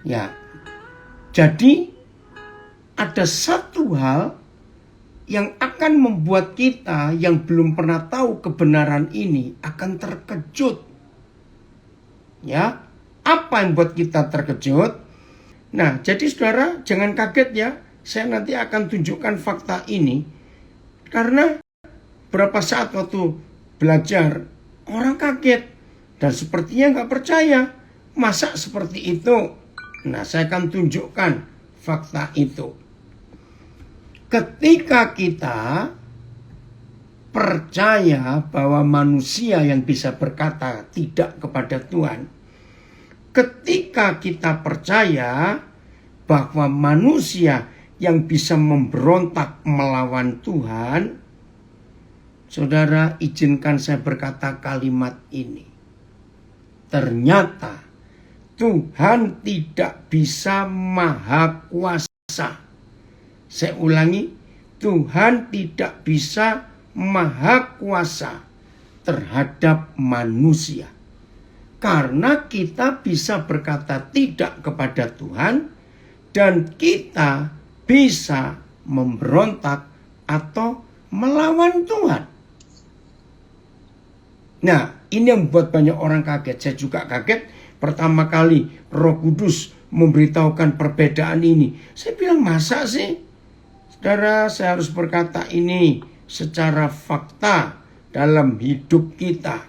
Ya, jadi ada satu hal yang akan membuat kita yang belum pernah tahu kebenaran ini akan terkejut. Ya, apa yang buat kita terkejut? Nah, jadi saudara jangan kaget ya. Saya nanti akan tunjukkan fakta ini. Karena berapa saat waktu belajar orang kaget dan sepertinya nggak percaya. Masa seperti itu? Nah, saya akan tunjukkan fakta itu. Ketika kita percaya bahwa manusia yang bisa berkata tidak kepada Tuhan, ketika kita percaya bahwa manusia yang bisa memberontak melawan Tuhan, saudara izinkan saya berkata kalimat ini. Ternyata Tuhan tidak bisa maha kuasa. Saya ulangi, Tuhan tidak bisa maha kuasa terhadap manusia. Karena kita bisa berkata tidak kepada Tuhan dan kita bisa memberontak atau melawan Tuhan. Nah, ini yang membuat banyak orang kaget. Saya juga kaget pertama kali Roh Kudus memberitahukan perbedaan ini. Saya bilang, masa sih? Saudara, saya harus berkata ini secara fakta dalam hidup kita.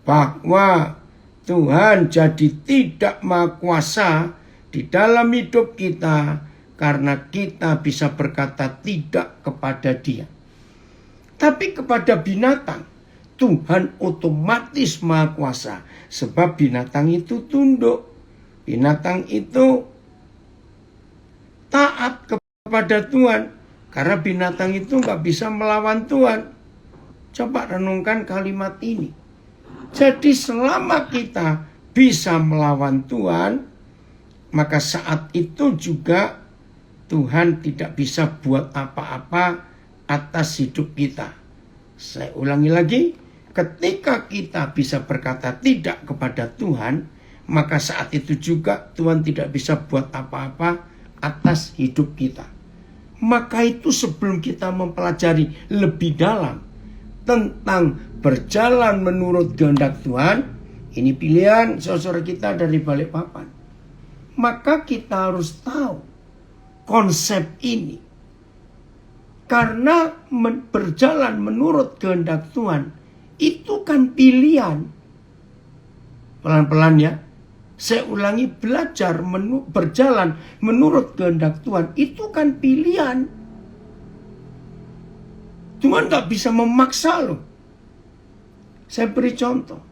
Bahwa Tuhan jadi tidak maha kuasa di dalam hidup kita karena kita bisa berkata tidak kepada Dia. Tapi kepada binatang, Tuhan otomatis maha kuasa. Sebab binatang itu tunduk. Binatang itu taat kepada Tuhan. Karena binatang itu nggak bisa melawan Tuhan. Coba renungkan kalimat ini. Jadi selama kita bisa melawan Tuhan, maka saat itu juga Tuhan tidak bisa buat apa-apa atas hidup kita. Saya ulangi lagi. Ketika kita bisa berkata tidak kepada Tuhan, maka saat itu juga Tuhan tidak bisa buat apa-apa atas hidup kita. Maka itu sebelum kita mempelajari lebih dalam tentang berjalan menurut kehendak Tuhan, ini pilihan saudara kita dari Balikpapan. Maka kita harus tahu konsep ini. Karena berjalan menurut kehendak Tuhan itu kan pilihan. Pelan-pelan ya. Saya ulangi, belajar berjalan menurut kehendak Tuhan itu kan pilihan. Tuhan gak bisa memaksa loh. Saya beri contoh.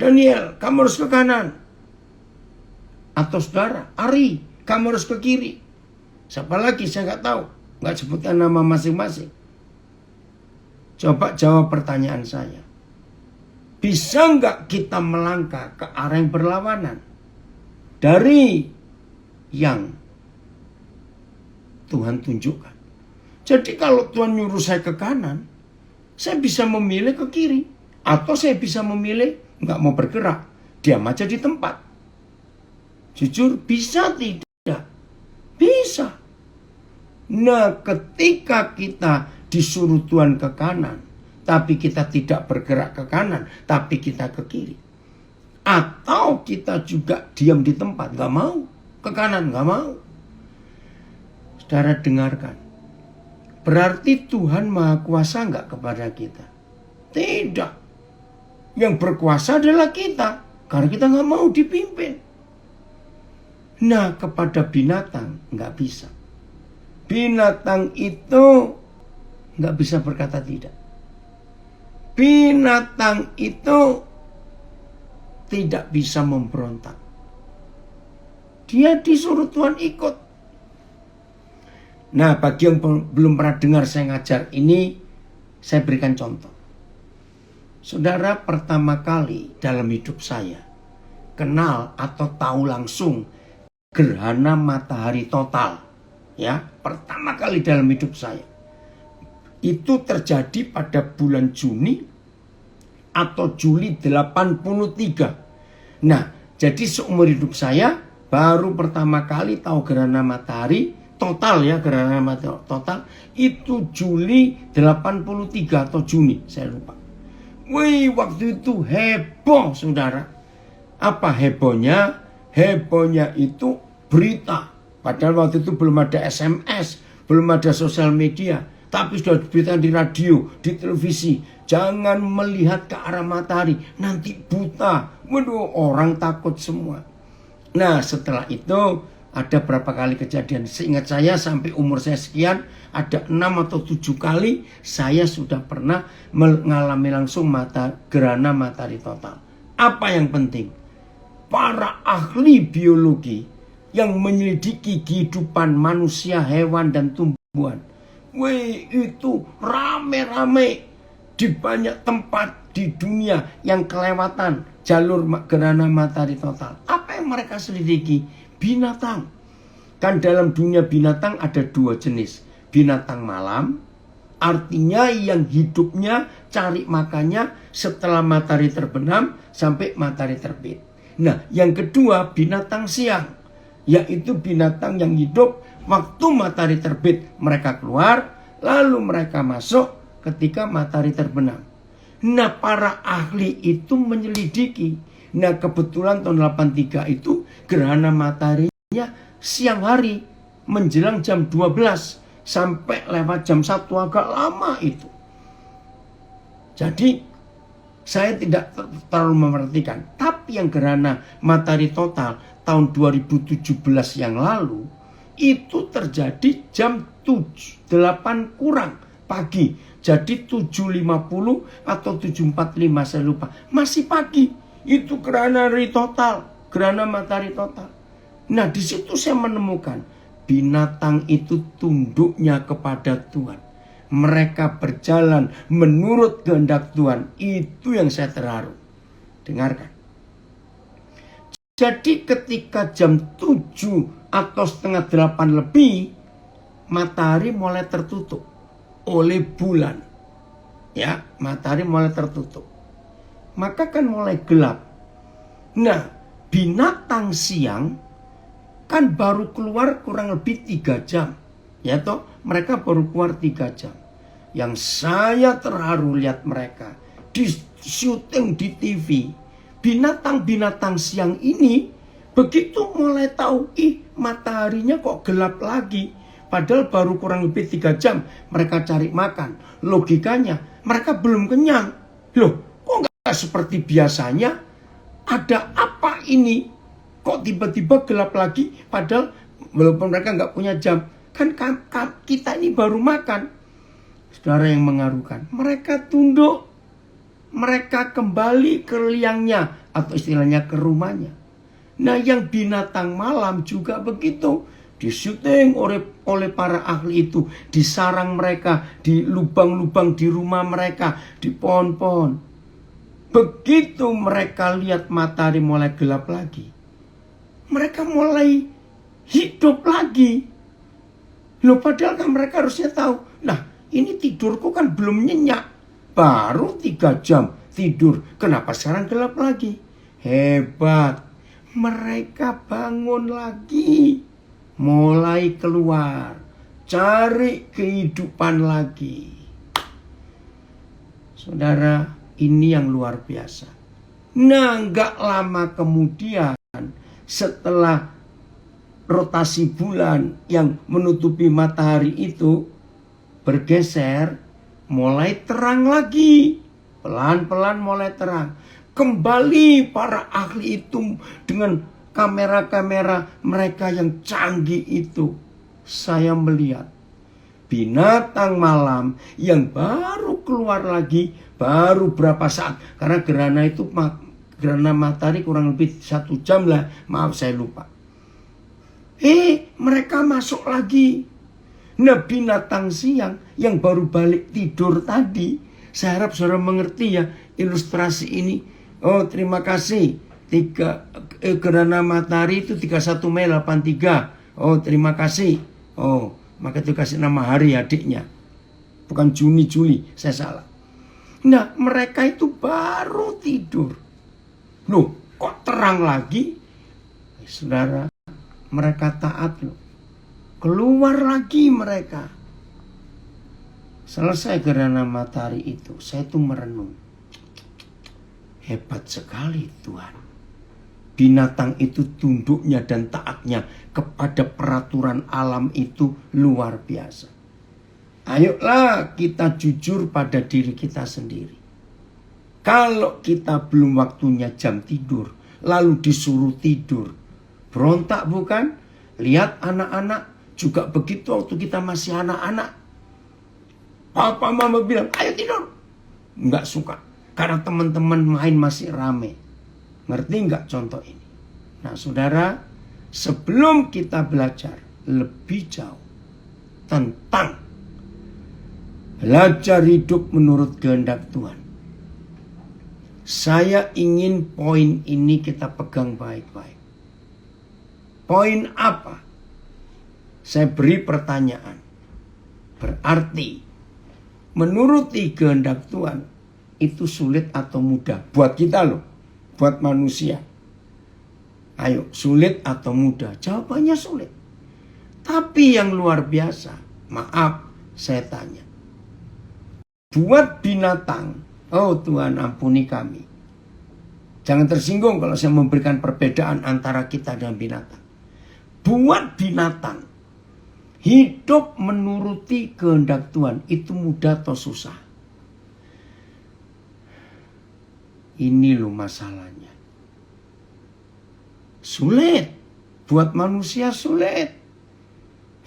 Daniel, kamu harus ke kanan. Atau saudara, Ari, kamu harus ke kiri. Siapa lagi saya gak tahu. Gak sebutkan nama masing-masing. Coba jawab pertanyaan saya. Bisa nggak kita melangkah ke arah yang berlawanan dari yang Tuhan tunjukkan? Jadi kalau Tuhan nyuruh saya ke kanan, saya bisa memilih ke kiri. Atau saya bisa memilih nggak mau bergerak, diam aja di tempat. Jujur, bisa tidak? Bisa. Nah, ketika kita disuruh Tuhan ke kanan, tapi kita tidak bergerak ke kanan, tapi kita ke kiri. Atau kita juga diam di tempat, gak mau ke kanan, gak mau. Saudara dengarkan, berarti Tuhan maha kuasa gak kepada kita? Tidak. Yang berkuasa adalah kita, karena kita gak mau dipimpin. Nah, kepada binatang gak bisa. Binatang itu gak bisa berkata tidak. Binatang itu tidak bisa memberontak. Dia disuruh Tuhan ikut. Nah, bagi yang belum pernah dengar saya ngajar ini, saya berikan contoh. Saudara, pertama kali dalam hidup saya kenal atau tahu langsung gerhana matahari total. Ya, pertama kali dalam hidup saya. Itu terjadi pada bulan Juni atau Juli 83. Nah, Jadi seumur hidup saya baru pertama kali tahu gerhana matahari total ya, gerhana matahari total itu Juli 83 atau Juni, saya lupa. Wih, waktu itu heboh saudara. Apa hebohnya? Hebohnya itu berita. Padahal waktu itu belum ada SMS, belum ada sosial media. Tapi sudah berita di radio, di televisi. Jangan melihat ke arah matahari, nanti buta. Waduh, orang takut semua. Nah, setelah itu ada berapa kali kejadian. Seingat saya sampai umur saya sekian, ada 6 atau 7 kali saya sudah pernah mengalami langsung gerhana matahari total. Apa yang penting? Para ahli biologi yang menyelidiki kehidupan manusia, hewan, dan tumbuhan. Wih, itu rame-rame di banyak tempat di dunia yang kelewatan jalur gerhana matahari total. Apa yang mereka selidiki? Binatang. Kan dalam dunia binatang ada 2 jenis. Binatang malam, artinya yang hidupnya cari makannya setelah matahari terbenam sampai matahari terbit. Nah, yang kedua binatang siang, yaitu binatang yang hidup waktu matahari terbit. Mereka keluar, lalu mereka masuk ketika matahari terbenam. Nah, para ahli itu menyelidiki. Nah, kebetulan tahun 83 itu gerhana mataharinya siang hari menjelang jam 12 sampai lewat jam 1 agak lama itu. Jadi saya tidak terlalu memperhatikan. Tapi yang gerhana matahari total tahun 2017 yang lalu itu terjadi jam 8 kurang pagi. Jadi 7.50 atau 7.45 saya lupa. Masih pagi. Itu gerhana matahari total. Nah, di situ saya menemukan binatang itu tunduknya kepada Tuhan. Mereka berjalan menurut kehendak Tuhan. Itu yang saya terharu. Dengarkan. Jadi ketika jam 7 atau setengah 8 lebih, matahari mulai tertutup oleh bulan. Ya, matahari mulai tertutup. Maka kan mulai gelap. Nah, binatang siang kan baru keluar kurang lebih 3 jam. Ya toh, mereka baru keluar 3 jam. Yang saya terharu lihat mereka di syuting di TV. Binatang-binatang siang ini begitu mulai tahu, mataharinya kok gelap lagi. Padahal baru kurang lebih 3 jam mereka cari makan. Logikanya mereka belum kenyang. Loh, kok nggak seperti biasanya? Ada apa ini? Kok tiba-tiba gelap lagi? Padahal walaupun mereka nggak punya jam. Kan kita ini baru makan. Saudara yang mengharukan. Mereka tunduk. Mereka kembali ke liangnya. Atau istilahnya ke rumahnya. Nah, yang binatang malam juga begitu. Disyuting oleh para ahli itu. Di sarang mereka. Di lubang-lubang di rumah mereka. Di pohon-pohon. Begitu mereka lihat matahari mulai gelap lagi, mereka mulai hidup lagi. Loh, padahal kan mereka harusnya tahu, nah ini tidurku kan belum nyenyak, baru 3 jam tidur, kenapa sekarang gelap lagi? Hebat, mereka bangun lagi, mulai keluar, cari kehidupan lagi. Saudara, ini yang luar biasa. Nah, gak lama kemudian setelah rotasi bulan yang menutupi matahari itu bergeser, mulai terang lagi. Pelan-pelan mulai terang. Kembali para ahli itu dengan kamera-kamera mereka yang canggih itu. Saya melihat binatang malam yang baru keluar lagi, baru berapa saat. Karena gerhana matahari kurang lebih 1 jam lah. Maaf saya lupa. Mereka masuk lagi. Nah, binatang siang yang baru balik tidur tadi. Saya harap saudara mengerti ya ilustrasi ini. Oh, terima kasih. Gerhana matahari itu 31 Mei 83. Oh, terima kasih. Oh, maka itu kasih nama hari adiknya. Bukan Juni, saya salah. Nah, mereka itu baru tidur. Loh, kok terang lagi? Saudara, mereka taat loh. Keluar lagi mereka. Selesai gerhana matahari itu, saya tuh merenung. Hebat sekali Tuhan. Binatang itu tunduknya dan taatnya kepada peraturan alam itu luar biasa. Ayolah kita jujur pada diri kita sendiri. Kalau kita belum waktunya jam tidur, lalu disuruh tidur, berontak bukan? Lihat anak-anak juga begitu waktu kita masih anak-anak. Papa mama bilang, ayo tidur. Enggak suka. Karena teman-teman main masih rame. Ngerti enggak contoh ini? Nah saudara, sebelum kita belajar lebih jauh tentang belajar hidup menurut kehendak Tuhan, saya ingin poin ini kita pegang baik-baik. Poin apa? Saya beri pertanyaan. Berarti menuruti kehendak Tuhan itu sulit atau mudah? Buat kita loh, buat manusia. Ayo, sulit atau mudah? Jawabannya sulit. Tapi yang luar biasa, maaf saya tanya. Buat binatang, oh Tuhan ampuni kami. Jangan tersinggung kalau saya memberikan perbedaan antara kita dan binatang. Buat binatang, hidup menuruti kehendak Tuhan itu mudah atau susah? Ini loh masalahnya. Sulit. Buat manusia sulit.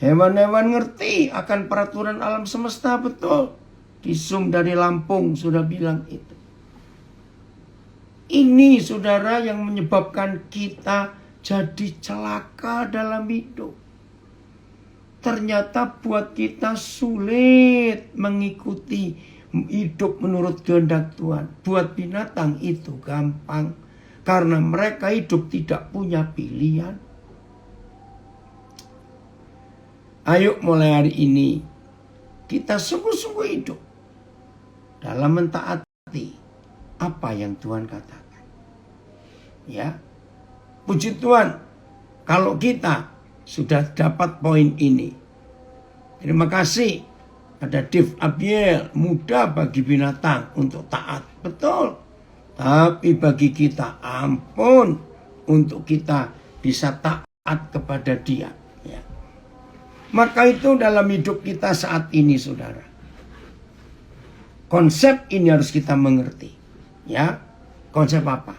Hewan-hewan ngerti akan peraturan alam semesta, betul. Kisum dari Lampung sudah bilang itu. Ini saudara yang menyebabkan kita jadi celaka dalam hidup. Ternyata buat kita sulit mengikuti hidup menurut kehendak Tuhan. Buat binatang itu gampang. Karena mereka hidup tidak punya pilihan. Ayo mulai hari ini kita sungguh-sungguh hidup dalam mentaati apa yang Tuhan katakan. Ya, puji Tuhan kalau kita sudah dapat poin ini. Terima kasih ada Dave Abiel, mudah bagi binatang untuk taat. Betul. Tapi bagi kita ampun untuk kita bisa taat kepada dia. Ya. Maka itu dalam hidup kita saat ini saudara. Konsep ini harus kita mengerti. Ya, konsep apa?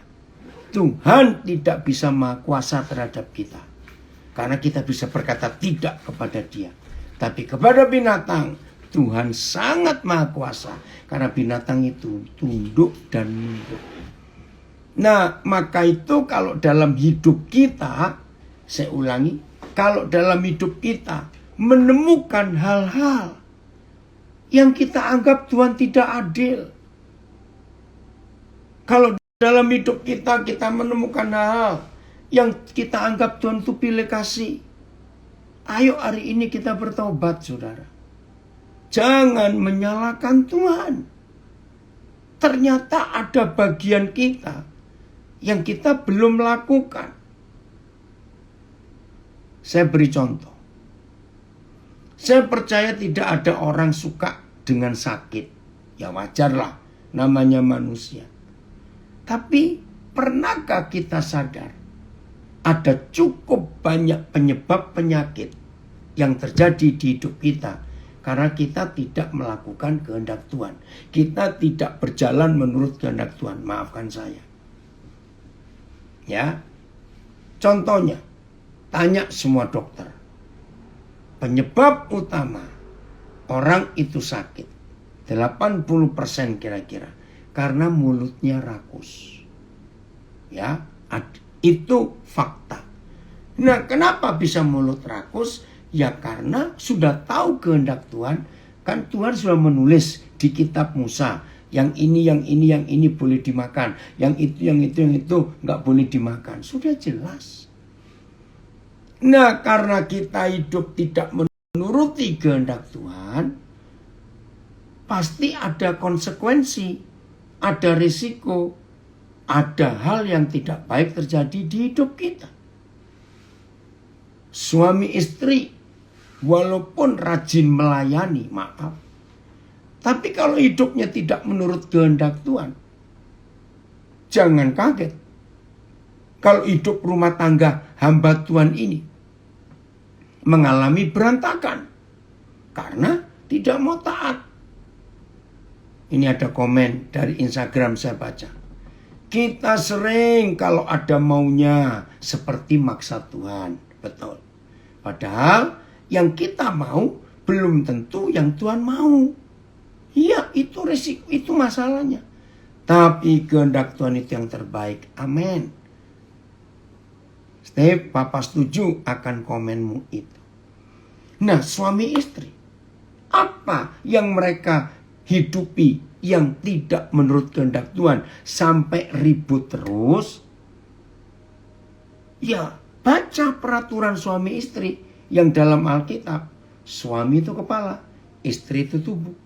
Tuhan tidak bisa maha kuasa terhadap kita. Karena kita bisa berkata tidak kepada dia. Tapi kepada binatang, Tuhan sangat maha kuasa. Karena binatang itu tunduk dan nunduk. Nah, maka itu kalau dalam hidup kita, saya ulangi, kalau dalam hidup kita menemukan hal-hal yang kita anggap Tuhan tidak adil. Kalau dalam hidup kita menemukan hal yang kita anggap Tuhan itu pilih kasih. Ayo hari ini kita bertobat saudara. Jangan menyalahkan Tuhan. Ternyata ada bagian kita yang kita belum lakukan. Saya beri contoh. Saya percaya tidak ada orang suka dengan sakit. Ya wajarlah, namanya manusia. Tapi pernahkah kita sadar ada cukup banyak penyebab penyakit yang terjadi di hidup kita karena kita tidak melakukan kehendak Tuhan. Kita tidak berjalan menurut kehendak Tuhan. Maafkan saya. Ya. Contohnya, tanya semua dokter. Penyebab utama orang itu sakit 80% kira-kira karena mulutnya rakus. Ya, itu fakta. Nah, kenapa bisa mulut rakus? Ya karena sudah tahu kehendak Tuhan. Kan Tuhan sudah menulis di kitab Musa. Yang ini boleh dimakan. Yang itu nggak boleh dimakan. Sudah jelas. Nah, karena kita hidup tidak menuruti kehendak Tuhan, pasti ada konsekuensi, ada risiko, ada hal yang tidak baik terjadi di hidup kita. Suami istri walaupun rajin melayani, maaf, tapi kalau hidupnya tidak menurut kehendak Tuhan, jangan kaget kalau hidup rumah tangga hamba Tuhan ini mengalami berantakan karena tidak mau taat. Ini ada komen dari Instagram saya baca. Kita sering kalau ada maunya seperti maksa Tuhan. Betul. Padahal yang kita mau belum tentu yang Tuhan mau. Iya, itu resiko, itu masalahnya. Tapi kehendak Tuhan itu yang terbaik. Amin. Steve, Papa setuju akan komenmu itu. Nah, suami istri, apa yang mereka hidupi yang tidak menurut kehendak Tuhan sampai ribut terus? Ya, baca peraturan suami istri yang dalam Alkitab. Suami itu kepala, istri itu tubuh.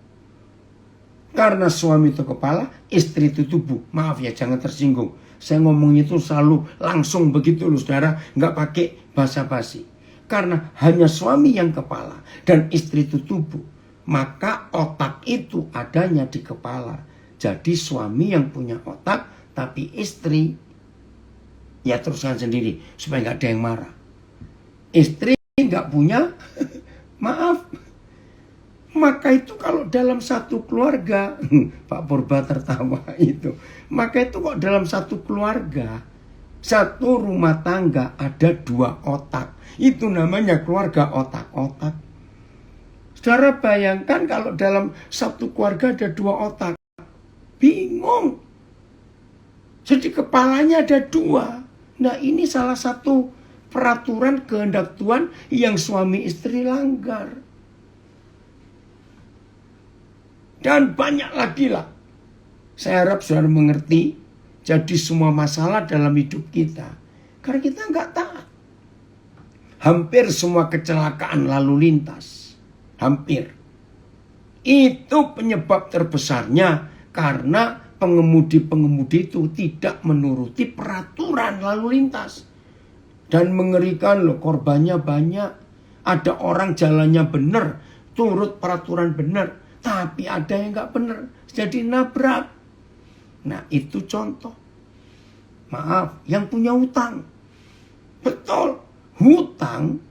Karena suami itu kepala, istri itu tubuh. Maaf ya, jangan tersinggung. Saya ngomongnya itu selalu langsung begitu loh saudara. Nggak pakai basa-basi. Karena hanya suami yang kepala dan istri itu tubuh. Maka otak itu adanya di kepala. Jadi suami yang punya otak, tapi istri ya teruskan sendiri supaya nggak ada yang marah. Istri nggak punya, maaf. Maka itu kalau dalam satu keluarga, Pak Purba tertawa itu. Maka itu kok dalam satu keluarga, satu rumah tangga ada dua otak. Itu namanya keluarga otak-otak. Saudara bayangkan kalau dalam satu keluarga ada dua otak. Bingung. Jadi kepalanya ada dua. Nah ini salah satu peraturan kehendak Tuhan yang suami istri langgar. Dan banyak lagi lah. Saya harap saudara mengerti. Jadi semua masalah dalam hidup kita, karena kita nggak taat. Hampir semua kecelakaan lalu lintas. Hampir. Itu penyebab terbesarnya karena pengemudi-pengemudi itu tidak menuruti peraturan lalu lintas. Dan mengerikan loh, korbannya banyak. Ada orang jalannya benar, turut peraturan benar. Tapi ada yang nggak benar, jadi nabrak. Nah itu contoh. Maaf, yang punya hutang. Betul, hutang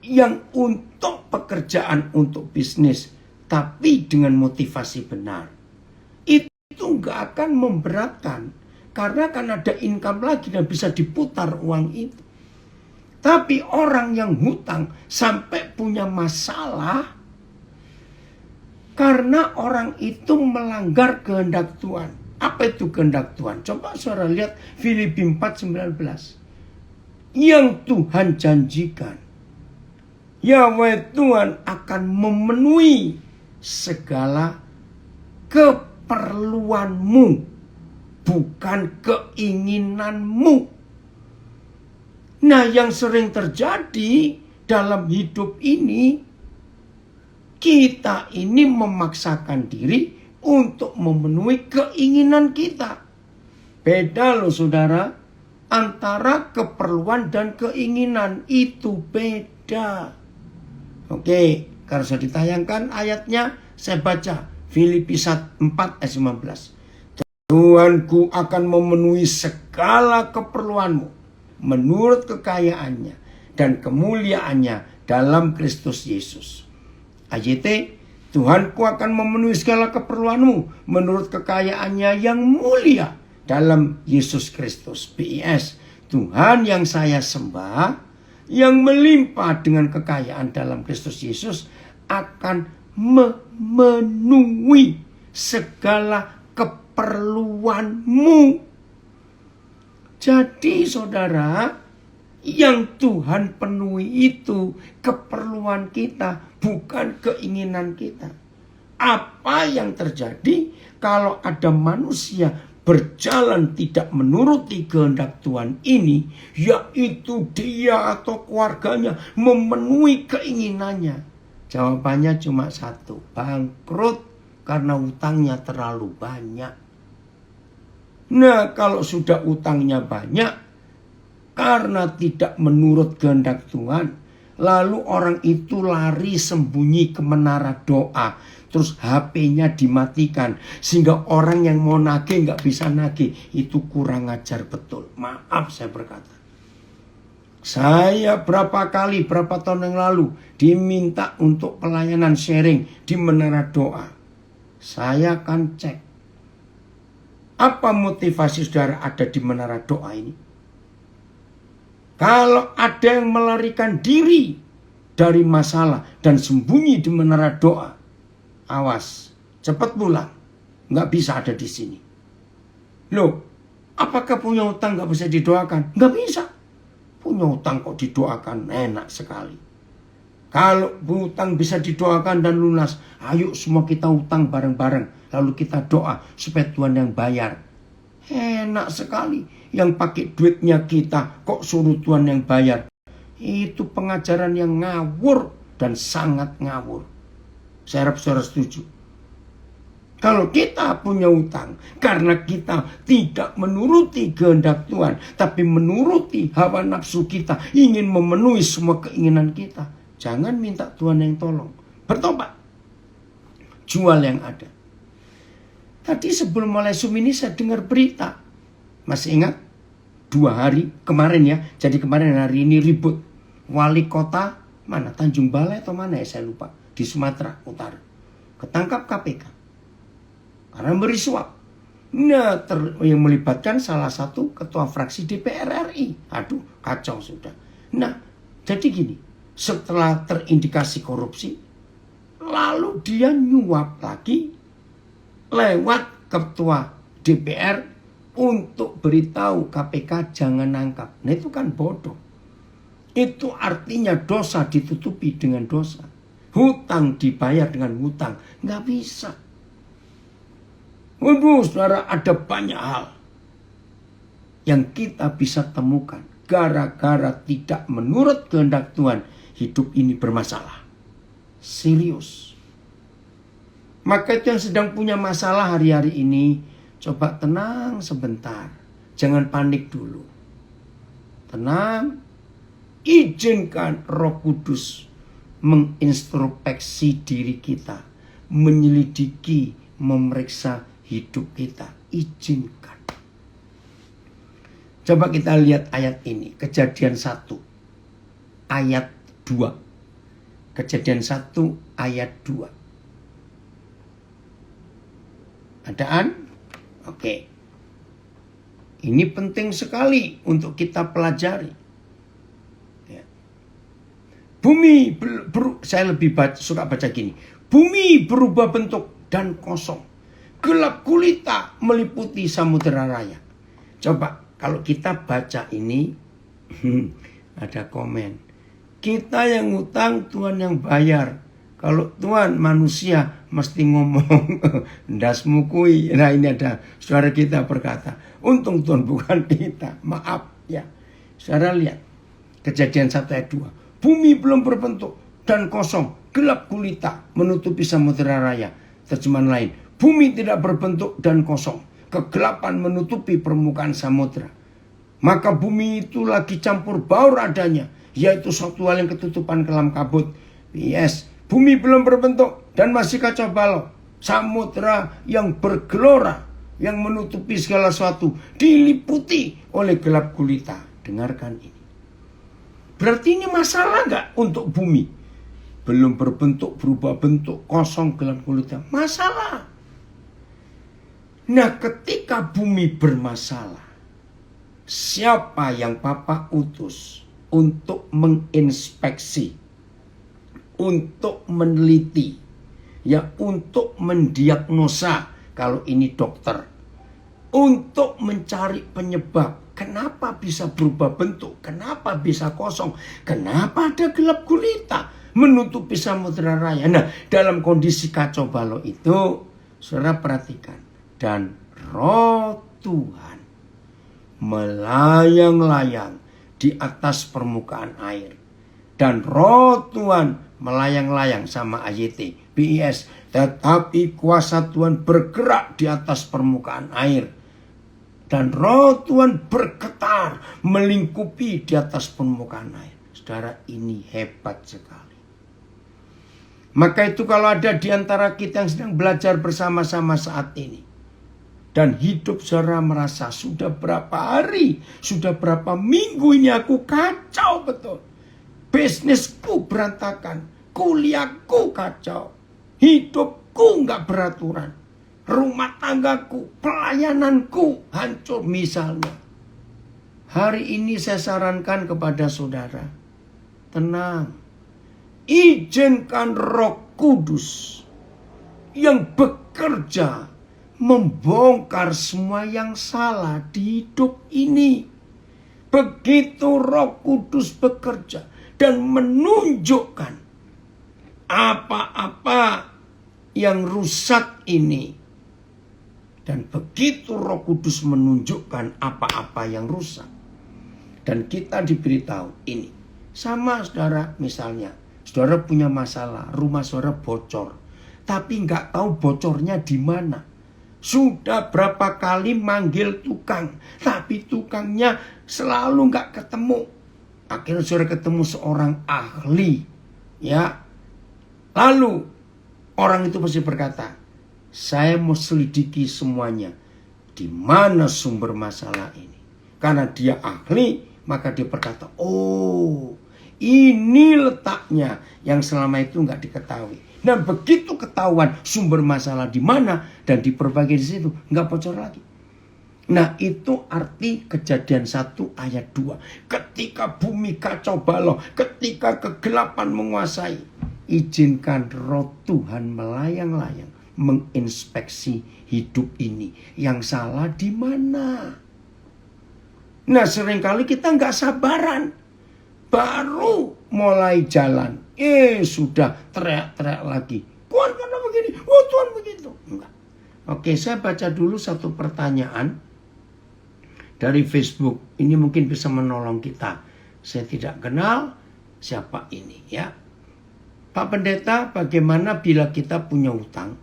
yang untuk pekerjaan, untuk bisnis. Tapi dengan motivasi benar. Itu nggak akan memberatkan. Karena kan ada income lagi dan bisa diputar uang itu. Tapi orang yang hutang sampai punya masalah, karena orang itu melanggar kehendak Tuhan. Apa itu kehendak Tuhan? Coba saudara lihat Filipi 4:19. Yang Tuhan janjikan, Yahweh Tuhan akan memenuhi segala keperluanmu, bukan keinginanmu. Nah yang sering terjadi dalam hidup ini, kita ini memaksakan diri untuk memenuhi keinginan kita. Beda loh saudara, antara keperluan dan keinginan itu beda. Oke, kalau sudah ditayangkan ayatnya, saya baca Filipi 4 ayat 15. Tuhanku akan memenuhi segala keperluanmu menurut kekayaannya dan kemuliaannya dalam Kristus Yesus. AJT, Tuhanku akan memenuhi segala keperluanmu menurut kekayaannya yang mulia dalam Yesus Kristus. BIS, Tuhan yang saya sembah, yang melimpah dengan kekayaan dalam Kristus Yesus, akan memenuhi segala keperluanmu. Jadi saudara, yang Tuhan penuhi itu keperluan kita, bukan keinginan kita. Apa yang terjadi kalau ada manusia berjalan tidak menuruti kehendak Tuhan ini, yaitu dia atau keluarganya memenuhi keinginannya? Jawabannya cuma satu, bangkrut karena hutangnya terlalu banyak. Nah, kalau sudah utangnya banyak karena tidak menurut kehendak Tuhan, lalu orang itu lari sembunyi ke menara doa, terus HP-nya dimatikan sehingga orang yang mau nagih nggak bisa nagih. Itu kurang ajar betul. Maaf saya berkata. Saya berapa tahun yang lalu diminta untuk pelayanan sharing di menara doa. Saya akan cek apa motivasi saudara ada di menara doa ini. Kalau ada yang melarikan diri dari masalah dan sembunyi di menara doa, awas, cepat pulang. Nggak bisa ada di sini. Loh, apakah punya utang nggak bisa didoakan? Nggak bisa. Punya utang kok didoakan, enak sekali. Kalau utang bisa didoakan dan lunas, ayo semua kita utang bareng-bareng. Lalu kita doa supaya Tuhan yang bayar. Enak sekali. Yang pakai duitnya kita kok suruh Tuhan yang bayar. Itu pengajaran yang ngawur dan sangat ngawur. Saya harap saudara setuju. Kalau kita punya utang karena kita tidak menuruti kehendak Tuhan, tapi menuruti hawa nafsu kita, ingin memenuhi semua keinginan kita, jangan minta Tuhan yang tolong. Bertobat. Jual yang ada. Tadi sebelum mulai Zoom ini saya dengar berita. Masih ingat? 2 hari kemarin ya. Jadi kemarin hari ini ribut. Wali kota mana? Tanjung Balai atau mana ya saya lupa. Di Sumatera Utara. Ketangkap KPK. Karena beri suap. Nah, yang melibatkan salah satu ketua fraksi DPR RI. Aduh, kacau sudah. Nah, jadi gini. Setelah terindikasi korupsi, lalu dia nyuap lagi lewat ketua DPR untuk beritahu KPK jangan nangkap. Nah, itu kan bodoh. Itu artinya dosa ditutupi dengan dosa. Hutang dibayar dengan hutang. Nggak bisa. Waduh, saudara, ada banyak hal yang kita bisa temukan. Gara-gara tidak menurut kehendak Tuhan, hidup ini bermasalah. Serius. Maka itu yang sedang punya masalah hari-hari ini, coba tenang sebentar. Jangan panik dulu. Tenang. Izinkan Roh Kudus mengintrospeksi diri kita. Menyelidiki, memeriksa hidup kita. Izinkan. Coba kita lihat ayat ini. Kejadian 1 ayat 2. Kejadian 1 ayat 2. Adaan? Oke. Ini penting sekali untuk kita pelajari. Ya. Bumi, saya lebih suka baca gini. Bumi berubah bentuk dan kosong. Gelap gulita meliputi samudera raya. Coba kalau kita baca ini, ada komen. Kita yang ngutang, Tuhan yang bayar. Kalau Tuhan manusia mesti ngomong ndasmu kui. Nah, ini ada saudara kita berkata, untung Tuhan bukan kita. Maaf ya. Saudara lihat Kejadian 1 ayat 2. Bumi belum berbentuk dan kosong, gelap gulita menutupi samudera raya. Terjemahan lain, bumi tidak berbentuk dan kosong, kegelapan menutupi permukaan samudera. Maka bumi itu lagi campur baur adanya, yaitu suatu hal yang ketutupan kelam kabut. Yes, bumi belum berbentuk dan masih kacau balau. Samudera yang bergelora, yang menutupi segala sesuatu, diliputi oleh gelap gulita. Dengarkan ini. Berarti ini masalah nggak untuk bumi? Belum berbentuk, berubah bentuk, kosong, gelap gulita. Masalah. Nah, ketika bumi bermasalah, siapa yang Papa utus untuk menginspeksi, untuk meneliti, ya, untuk mendiagnosa, kalau ini dokter, untuk mencari penyebab. Kenapa bisa berubah bentuk? Kenapa bisa kosong? Kenapa ada gelap gulita menutupi samudera raya? Nah, dalam kondisi kacau balau itu, saudara perhatikan. Dan roh Tuhan melayang-layang di atas permukaan air. Dan roh Tuhan melayang-layang sama AYT, BIS. Tetapi kuasa Tuhan bergerak di atas permukaan air. Dan roh Tuhan bergetar melingkupi di atas permukaan air. Saudara, ini hebat sekali. Maka itu kalau ada di antara kita yang sedang belajar bersama-sama saat ini, dan hidup saudara merasa sudah berapa hari, sudah berapa minggu ini aku kacau betul. Bisnisku berantakan, kuliahku kacau, hidupku nggak beraturan, rumah tanggaku, pelayananku hancur misalnya. Hari ini saya sarankan kepada saudara, tenang. Izinkan Roh Kudus yang bekerja membongkar semua yang salah di hidup ini. Begitu Roh Kudus bekerja dan menunjukkan apa-apa yang rusak ini. Dan begitu Roh Kudus menunjukkan apa-apa yang rusak, dan kita diberitahu ini. Sama saudara, misalnya saudara punya masalah, rumah saudara bocor, tapi nggak tahu bocornya di mana. Sudah berapa kali manggil tukang, tapi tukangnya selalu nggak ketemu. Akhirnya saudara ketemu seorang ahli, ya. Lalu orang itu pasti berkata, saya mau selidiki semuanya, di mana sumber masalah ini. Karena dia ahli, maka dia berkata, oh, ini letaknya yang selama itu nggak diketahui. Dan begitu ketahuan sumber masalah di mana dan diperbaiki di situ, nggak bocor lagi. Nah, itu arti Kejadian 1 ayat 2. Ketika bumi kacau balau, ketika kegelapan menguasai, izinkan Roh Tuhan melayang-layang menginspeksi hidup ini. Yang salah di mana? Nah, seringkali kita nggak sabaran. Baru mulai jalan, sudah teriak-teriak lagi. Tuhan karena begini, oh Tuhan begitu. Enggak. Oke, saya baca dulu satu pertanyaan dari Facebook. Ini mungkin bisa menolong kita. Saya tidak kenal siapa ini, ya. Pak Pendeta, bagaimana bila kita punya hutang,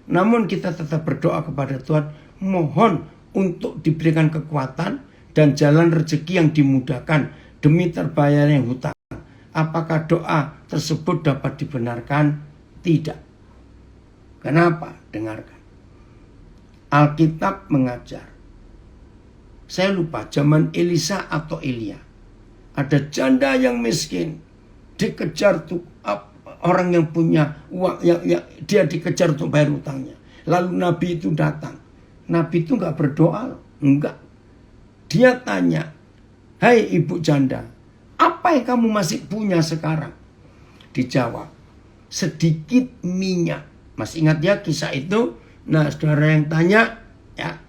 namun kita tetap berdoa kepada Tuhan, mohon untuk diberikan kekuatan dan jalan rezeki yang dimudahkan demi terbayarnya hutang. Apakah doa tersebut dapat dibenarkan? Tidak. Kenapa? Dengarkan. Alkitab mengajar. Saya lupa zaman Elisa atau Elia. Ada janda yang miskin, dikejar tuh orang yang punya uang, dia dikejar untuk bayar hutangnya. Lalu Nabi itu datang. Nabi itu nggak berdoa, enggak. Dia tanya, hai ibu janda, apa yang kamu masih punya sekarang? Dijawab, sedikit minyak. Masih ingat ya kisah itu? Nah, saudara yang tanya, ya,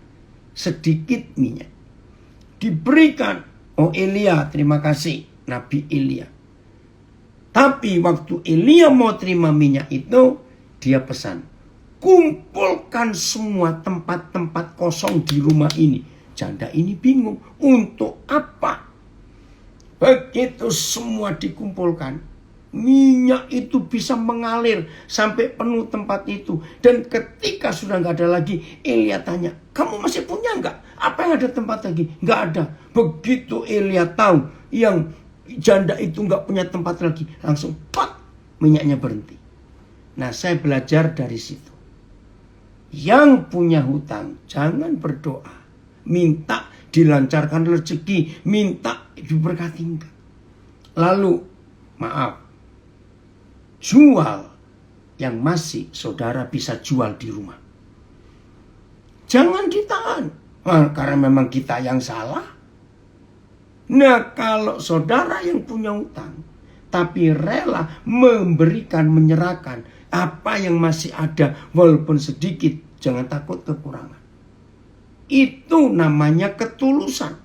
sedikit minyak. Diberikan, oh Elia, terima kasih, Nabi Elia. Tapi waktu Elia mau terima minyak itu, dia pesan, kumpulkan semua tempat-tempat kosong di rumah ini. Janda ini bingung, untuk apa? Begitu semua dikumpulkan, minyak itu bisa mengalir sampai penuh tempat itu. Dan ketika sudah nggak ada lagi, Elia tanya, kamu masih punya nggak? Apa yang ada tempat lagi? Nggak ada. Begitu Elia tahu yang janda itu nggak punya tempat lagi, langsung pat, minyaknya berhenti. Nah, saya belajar dari situ. Yang punya hutang, jangan berdoa minta dilancarkan rezeki, minta diberkati, enggak. Lalu, maaf, jual yang masih saudara bisa jual di rumah. Jangan ditahan, karena memang kita yang salah. Nah, kalau saudara yang punya hutang, tapi rela memberikan, menyerahkan apa yang masih ada, walaupun sedikit, jangan takut kekurangan. Itu namanya ketulusan.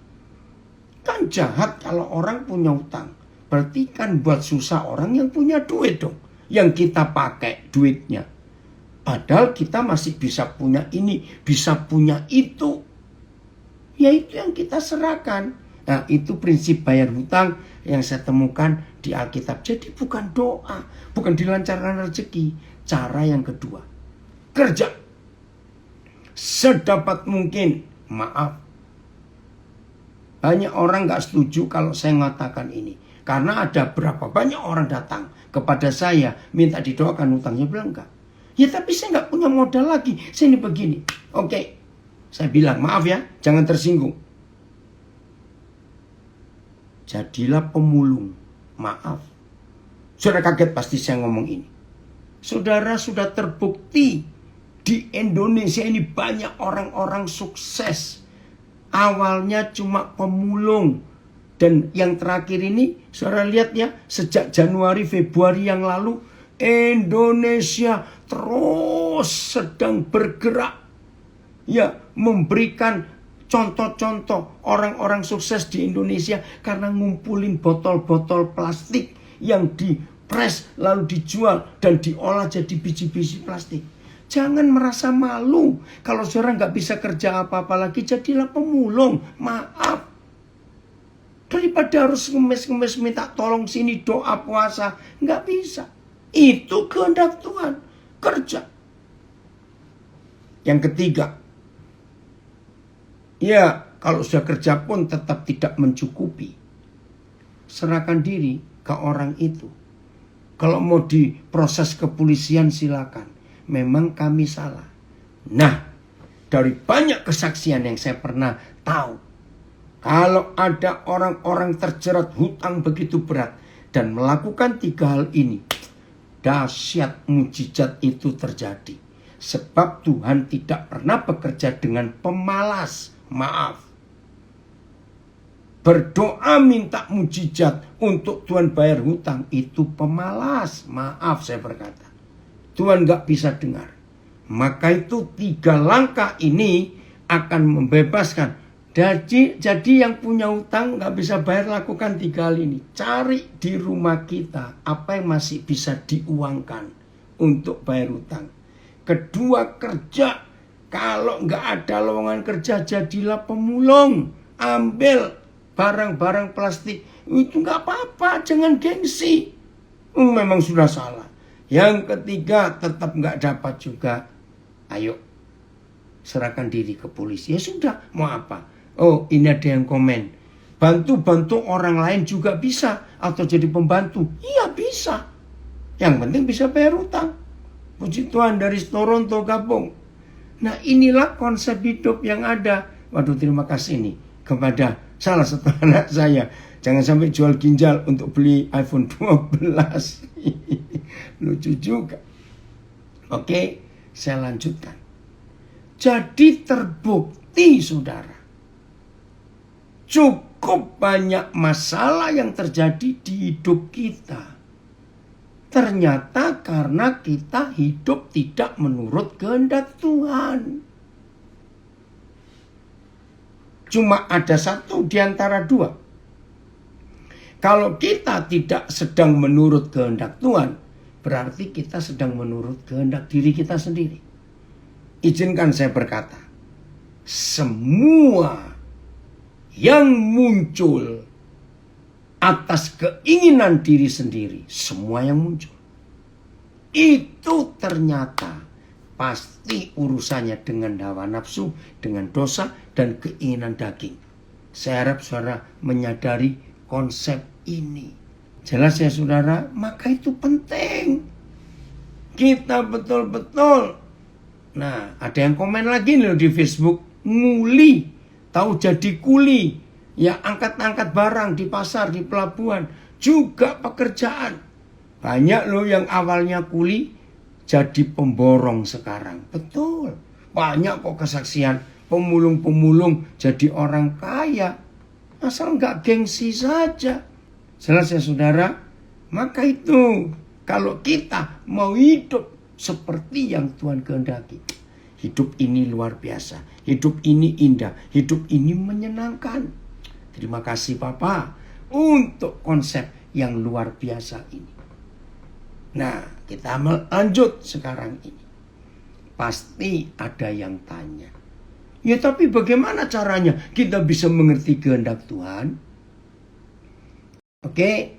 Kan jahat kalau orang punya hutang. Berarti kan buat susah orang yang punya duit dong. Yang kita pakai duitnya. Padahal kita masih bisa punya ini, bisa punya itu. Ya itu yang kita serahkan. Nah, itu prinsip bayar hutang yang saya temukan di Alkitab. Jadi bukan doa, bukan dilancarkan rezeki. Cara yang kedua, kerja sedapat mungkin. Maaf, Banyak orang gak setuju kalau saya mengatakan ini. Karena ada berapa banyak orang datang kepada saya minta didoakan hutangnya, bilang enggak. Ya tapi saya nggak punya modal lagi. Saya ini begini. Oke. Saya bilang maaf ya, jangan tersinggung. Jadilah pemulung. Maaf. Saudara kaget pasti saya ngomong ini. Saudara, sudah terbukti di Indonesia ini banyak orang-orang sukses. Awalnya cuma pemulung. Dan yang terakhir ini, saudara lihat ya, sejak Januari, Februari yang lalu, Indonesia terus sedang bergerak. Ya, memberikan contoh-contoh orang-orang sukses di Indonesia karena ngumpulin botol-botol plastik yang dipres lalu dijual dan diolah jadi biji-biji plastik. Jangan merasa malu. Kalau saudara nggak bisa kerja apa-apa lagi, jadilah pemulung. Maaf. Daripada harus ngemis-ngemis minta tolong sini doa puasa. Nggak bisa. Itu kehendak Tuhan. Kerja. Yang ketiga. Ya, kalau sudah kerja pun tetap tidak mencukupi. Serahkan diri ke orang itu. Kalau mau diproses kepolisian silakan. Memang kami salah. Nah, dari banyak kesaksian yang saya pernah tahu. Kalau ada orang-orang terjerat hutang begitu berat dan melakukan 3 hal ini, dahsyat mujizat itu terjadi. Sebab Tuhan tidak pernah bekerja dengan pemalas. Maaf. Berdoa minta mujizat untuk Tuhan bayar hutang itu pemalas. Maaf saya berkata. Tuhan gak bisa dengar. Maka itu 3 langkah ini akan membebaskan. Jadi yang punya hutang gak bisa bayar, lakukan 3 hal ini. Cari di rumah kita apa yang masih bisa diuangkan untuk bayar hutang. Kedua, kerja. Kalau gak ada lowongan kerja, jadilah pemulung. Ambil barang-barang plastik. Itu gak apa-apa, jangan gengsi. Memang sudah salah. Yang ketiga, tetap gak dapat juga. Ayo, serahkan diri ke polisi. Ya sudah, mau apa? Oh, ini ada yang komen. Bantu-bantu orang lain juga bisa. Atau jadi pembantu. Iya bisa. Yang penting bisa bayar hutang. Puji Tuhan, dari Toronto gabung. Nah, inilah konsep hidup yang ada. Waduh, terima kasih nih kepada salah satu anak saya. Jangan sampai jual ginjal untuk beli iPhone 12. Lucu juga. Oke, saya lanjutkan. Jadi terbukti, saudara. Cukup banyak masalah yang terjadi di hidup kita. Ternyata karena kita hidup tidak menurut kehendak Tuhan. Cuma ada satu di antara 2. Kalau kita tidak sedang menurut kehendak Tuhan, berarti kita sedang menurut kehendak diri kita sendiri. Izinkan saya berkata, semua yang muncul atas keinginan diri sendiri, semua yang muncul itu ternyata pasti urusannya dengan hawa nafsu, dengan dosa dan keinginan daging. Saya harap saudara menyadari konsep ini. Jelas ya saudara, maka itu penting kita betul-betul. Nah, ada yang komen lagi nih di Facebook, nguli tahu jadi kuli, ya angkat-angkat barang di pasar, di pelabuhan, juga pekerjaan. Banyak loh yang awalnya kuli jadi pemborong sekarang. Betul. Banyak kok kesaksian pemulung-pemulung jadi orang kaya. Asal nggak gengsi saja. Jelas ya saudara? Maka itu kalau kita mau hidup seperti yang Tuhan kehendaki. Hidup ini luar biasa. Hidup ini indah. Hidup ini menyenangkan. Terima kasih Papa untuk konsep yang luar biasa ini. Nah, kita lanjut sekarang ini. Pasti ada yang tanya. Ya tapi bagaimana caranya kita bisa mengerti kehendak Tuhan? Oke,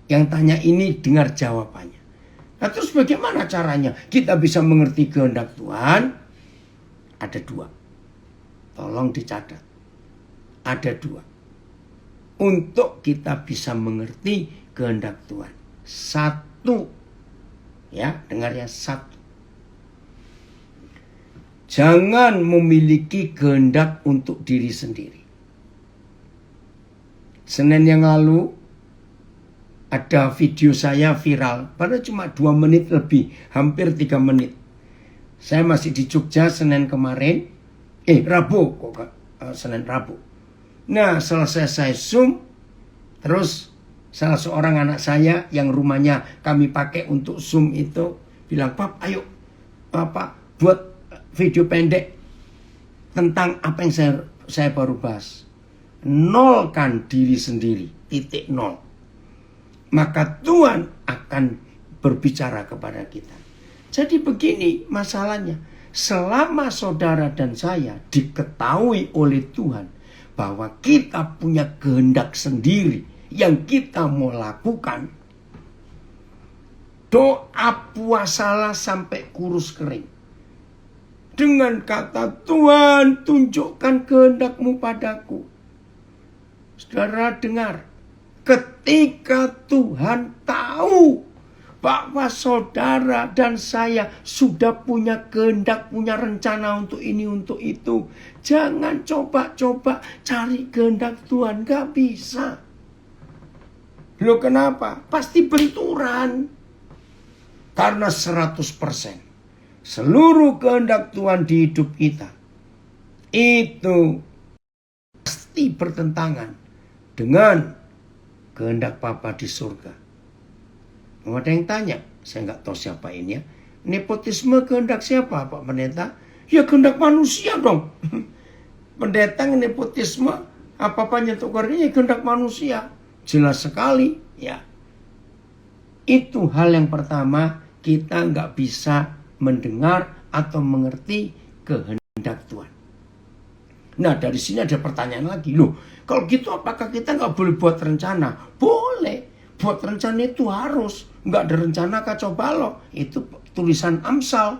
yang tanya ini dengar jawabannya. Nah terus bagaimana caranya kita bisa mengerti kehendak Tuhan? Ada 2. Tolong dicatat. Ada 2. untuk kita bisa mengerti kehendak Tuhan. Satu, ya, dengar ya, satu. Jangan memiliki kehendak untuk diri sendiri. Senin yang lalu ada video saya viral, padahal cuma 2 menit lebih, hampir 3 menit. Saya masih di Jogja Senin kemarin, Rabu, Senin Rabu. Nah, selesai saya Zoom, terus salah seorang anak saya yang rumahnya kami pakai untuk Zoom itu bilang, "Pap, ayo Bapak buat video pendek tentang apa yang saya baru bahas. Nolkan diri sendiri, titik nol. Maka Tuhan akan berbicara kepada kita." Jadi begini masalahnya. Selama saudara dan saya diketahui oleh Tuhan bahwa kita punya kehendak sendiri yang kita mau lakukan, doa puasalah sampai kurus kering. Dengan kata, "Tuhan, tunjukkan kehendak-Mu padaku." Saudara dengar, ketika Tuhan tahu bahwa saudara dan saya sudah punya kehendak, punya rencana untuk ini, untuk itu, jangan coba-coba cari kehendak Tuhan. Gak bisa. Loh, kenapa? Pasti benturan. Karena 100% seluruh kehendak Tuhan di hidup kita itu pasti bertentangan dengan kehendak Bapa di surga. Ada yang tanya, saya nggak tahu siapa ini ya. Nepotisme kehendak siapa, Pak Pendeta? Ya kehendak manusia dong. Pendeta nepotisme, apa-apa nyetuk ya kehendak manusia. Jelas sekali, ya. Itu hal yang pertama, kita nggak bisa mendengar atau mengerti kehendak Tuhan. Nah, dari sini ada pertanyaan lagi. Loh, kalau gitu apakah kita nggak boleh buat rencana? Boleh. Buat rencana itu harus. Nggak ada rencana kacau balau. Itu tulisan Amsal.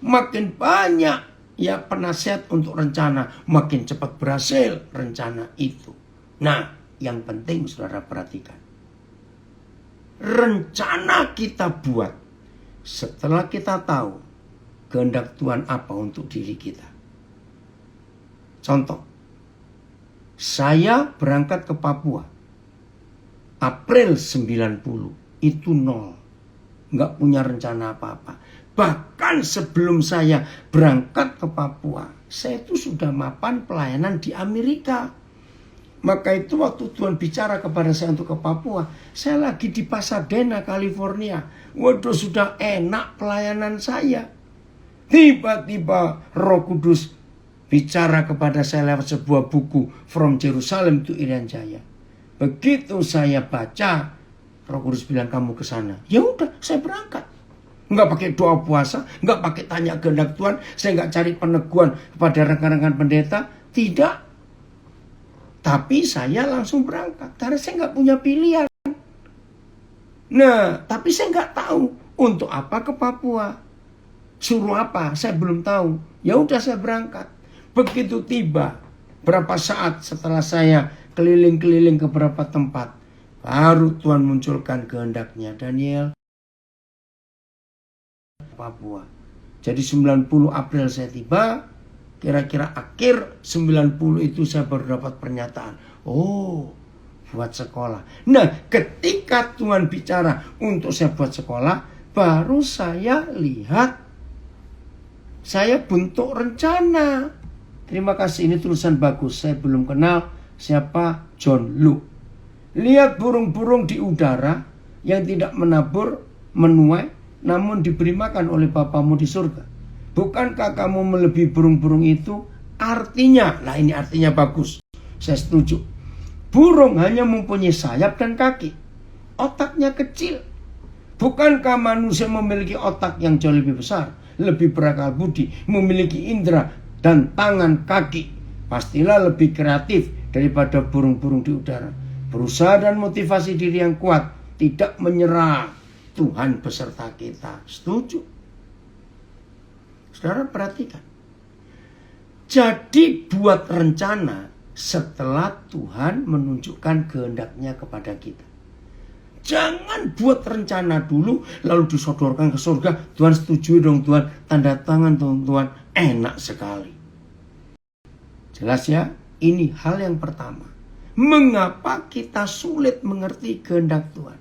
Makin banyak ya penasihat untuk rencana, makin cepat berhasil rencana itu. Nah, yang penting saudara perhatikan. Rencana kita buat setelah kita tahu kehendak Tuhan apa untuk diri kita. Contoh, saya berangkat ke Papua April 90, itu nol. Nggak punya rencana apa-apa. Bahkan sebelum saya berangkat ke Papua, saya itu sudah mapan pelayanan di Amerika. Maka itu waktu Tuhan bicara kepada saya untuk ke Papua, saya lagi di Pasadena, California. Waduh, sudah enak pelayanan saya. Tiba-tiba Roh Kudus bicara kepada saya lewat sebuah buku, From Jerusalem to Irian Jaya. Begitu saya baca, Roh Kudus bilang, "Kamu ke sana." Ya udah, saya berangkat. Nggak pakai doa puasa, nggak pakai tanya kehendak Tuhan, saya nggak cari peneguhan kepada rekan-rekan pendeta, tidak. Tapi saya langsung berangkat, karena saya nggak punya pilihan. Nah, tapi saya nggak tahu untuk apa ke Papua. Suruh apa, saya belum tahu. Ya udah, saya berangkat. Begitu tiba, berapa saat setelah saya keliling-keliling ke beberapa tempat, baru Tuhan munculkan kehendaknya. Daniel, Papua. Jadi 90 April saya tiba, kira-kira akhir 90 itu saya baru dapat pernyataan. Oh, buat sekolah. Nah, ketika Tuhan bicara untuk saya buat sekolah, baru saya lihat, saya bentuk rencana. Terima kasih, ini tulisan bagus. Saya belum kenal siapa John Luke. Lihat burung-burung di udara yang tidak menabur, menuai, namun diberi makan oleh Bapamu di surga. Bukankah kamu melebihi burung-burung itu? Artinya, nah ini artinya bagus. Saya setuju. Burung hanya mempunyai sayap dan kaki. Otaknya kecil. Bukankah manusia memiliki otak yang jauh lebih besar, lebih berakal budi, memiliki indera dan tangan kaki? Pastilah lebih kreatif daripada burung-burung di udara. Berusaha dan motivasi diri yang kuat, tidak menyerah. Tuhan beserta kita. Setuju? Saudara perhatikan. Jadi buat rencana setelah Tuhan menunjukkan kehendaknya kepada kita. Jangan buat rencana dulu lalu disodorkan ke surga. Tuhan setuju dong Tuhan, tanda tangan dong Tuhan. Enak sekali. Jelas ya, ini hal yang pertama. Mengapa kita sulit mengerti kehendak Tuhan?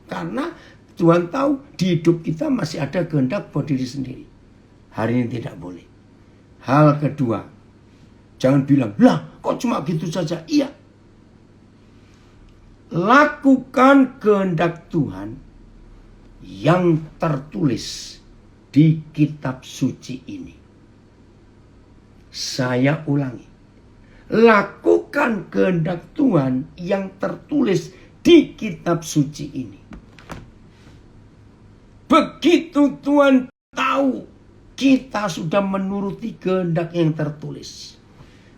Karena Tuhan tahu di hidup kita masih ada kehendak buat diri sendiri. Hari ini tidak boleh. Hal kedua, jangan bilang, lah kok cuma gitu saja? Iya. Lakukan kehendak Tuhan yang tertulis di kitab suci ini. Saya ulangi. Lakukan kehendak Tuhan yang tertulis di kitab suci ini. Begitu Tuhan tahu kita sudah menuruti kehendak yang tertulis,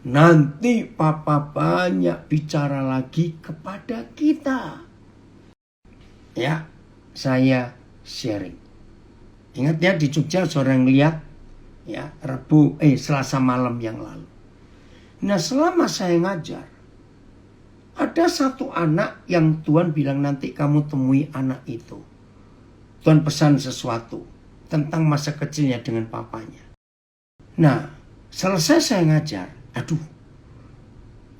nanti Papa banyak bicara lagi kepada kita. Ya, saya sharing. Ingat ya, di Jogja seorang lihat ya Selasa malam yang lalu. Nah, selama saya ngajar, ada satu anak yang Tuhan bilang nanti kamu temui anak itu. Tuhan pesan sesuatu tentang masa kecilnya dengan papanya. Nah, selesai saya ngajar,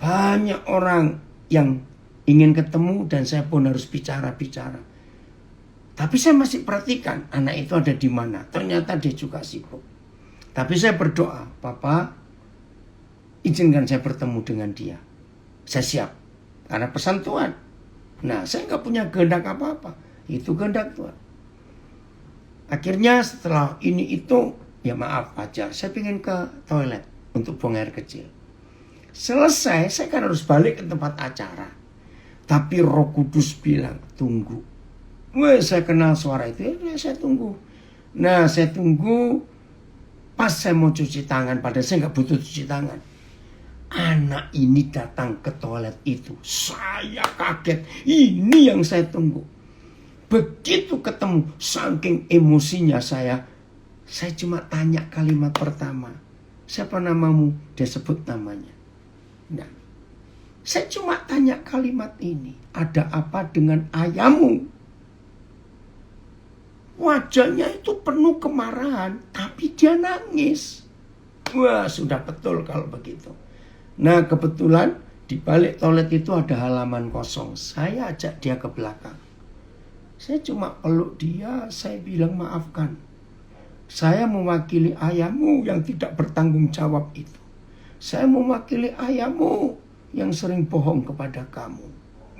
banyak orang yang ingin ketemu dan saya pun harus bicara-bicara. Tapi saya masih perhatikan anak itu ada di mana. Ternyata dia juga sibuk. Tapi saya berdoa, Papa, izinkan saya bertemu dengan dia. Saya siap. Karena pesan Tuhan. Nah, saya nggak punya kehendak apa-apa. Itu kehendak Tuhan. Akhirnya setelah ini itu, ya maaf aja. Saya ingin ke toilet untuk buang air kecil. Selesai, saya kan harus balik ke tempat acara. Tapi Roh Kudus bilang, tunggu. Saya kenal suara itu, ya saya tunggu. Nah, saya tunggu. Pas saya mau cuci tangan, padahal saya nggak butuh cuci tangan. Anak ini datang ke toilet itu. Saya kaget. Ini yang saya tunggu. Begitu ketemu, saking emosinya saya cuma tanya kalimat pertama. Siapa namamu? Dia sebut namanya. Nah, saya cuma tanya kalimat ini. Ada apa dengan ayahmu? Wajahnya itu penuh kemarahan, tapi dia nangis. Wah, sudah betul kalau begitu. Nah, kebetulan di balik toilet itu ada halaman kosong. Saya ajak dia ke belakang. Saya cuma peluk dia, saya bilang maafkan. Saya mewakili ayahmu yang tidak bertanggung jawab itu. Saya mewakili ayahmu yang sering bohong kepada kamu.